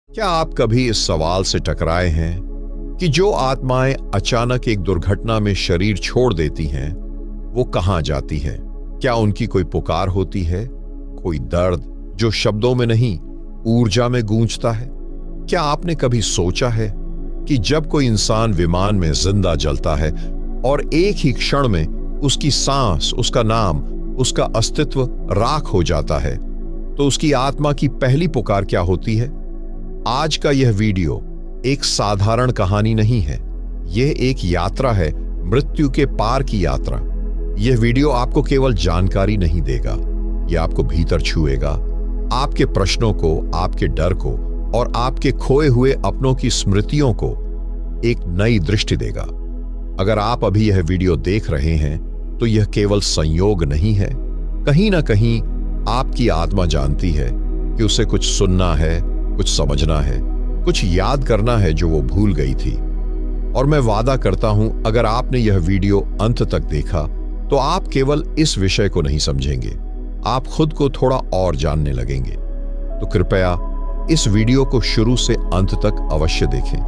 क्या आप कभी इस सवाल से टकराए हैं कि जो आत्माएं अचानक एक दुर्घटना में शरीर छोड़ देती हैं, वो कहां जाती हैं? क्या उनकी कोई पुकार होती है, कोई दर्द जो शब्दों में नहीं, ऊर्जा में गूंजता है? क्या आपने कभी सोचा है कि जब कोई इंसान विमान में जिंदा जलता है और एक ही क्षण में उसकी सांस, उसका नाम, उसका अस्तित्व राख हो जाता है, तो उसकी आत्मा की पहली पुकार क्या होती है? आज का यह वीडियो एक साधारण कहानी नहीं है। यह एक यात्रा है, मृत्यु के पार की यात्रा। यह वीडियो आपको केवल जानकारी नहीं देगा, यह आपको भीतर छुएगा, आपके प्रश्नों को, आपके डर को और आपके खोए हुए अपनों की स्मृतियों को एक नई दृष्टि देगा। अगर आप अभी यह वीडियो देख रहे हैं तो यह केवल संयोग नहीं है। कहीं ना कहीं आपकी आत्मा जानती है कि उसे कुछ सुनना है, कुछ समझना है, कुछ याद करना है जो वो भूल गई थी। और मैं वादा करता हूं, अगर आपने यह वीडियो अंत तक देखा तो आप केवल इस विषय को नहीं समझेंगे, आप खुद को थोड़ा और जानने लगेंगे। तो कृपया इस वीडियो को शुरू से अंत तक अवश्य देखें,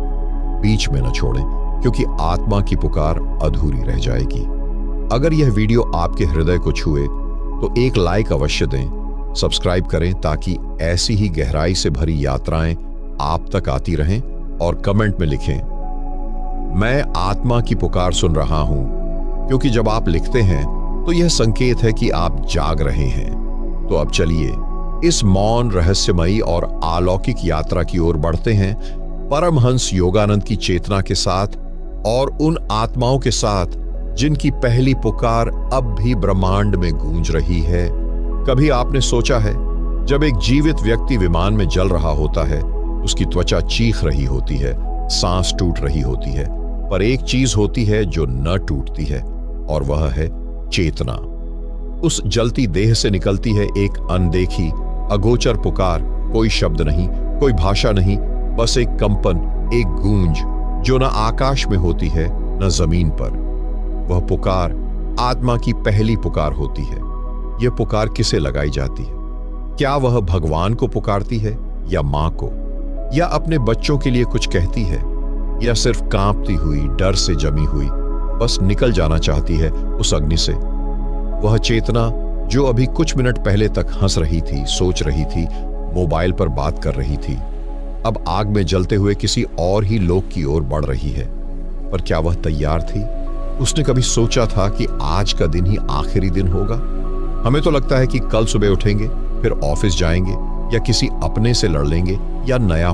बीच में न छोड़ें, क्योंकि आत्मा की पुकार अधूरी रह जाएगी। अगर यह वीडियो आपके हृदय को छुए तो एक लाइक अवश्य दें, सब्सक्राइब करें ताकि ऐसी ही गहराई से भरी यात्राएं आप तक आती रहें, और कमेंट में लिखें, मैं आत्मा की पुकार सुन रहा हूं। क्योंकि जब आप लिखते हैं तो यह संकेत है कि आप जाग रहे हैं। तो अब चलिए इस मौन, रहस्यमयी और अलौकिक यात्रा की ओर बढ़ते हैं, परमहंस योगानंद की चेतना के साथ और उन आत्माओं के साथ जिनकी पहली पुकार अब भी ब्रह्मांड में गूंज रही है। कभी आपने सोचा है, जब एक जीवित व्यक्ति विमान में जल रहा होता है, उसकी त्वचा चीख रही होती है, सांस टूट रही होती है, पर एक चीज होती है जो न टूटती है, और वह है चेतना। उस जलती देह से निकलती है एक अनदेखी, अगोचर पुकार। कोई शब्द नहीं, कोई भाषा नहीं, बस एक कंपन, एक गूंज जो न आकाश में होती है न जमीन पर। वह पुकार आत्मा की पहली पुकार होती है। यह पुकार किसे लगाई जाती है? क्या वह भगवान को पुकारती है, या मां को, या अपने बच्चों के लिए कुछ कहती है, या सिर्फ कांपती हुई, डर से जमी हुई बस निकल जाना चाहती है उस अग्नि से? वह चेतना जो अभी कुछ मिनट पहले तक हंस रही थी, सोच रही थी, मोबाइल पर बात कर रही थी, अब आग में जलते हुए किसी और ही लोक की ओर बढ़ रही है। पर क्या वह तैयार थी? उसने कभी सोचा था कि आज का दिन ही आखिरी दिन होगा? हमें तो लगता है कि कल सुबह उठेंगे, फिर ऑफिस जाएंगे, या किसी अपने से लड़ लेंगे, या नया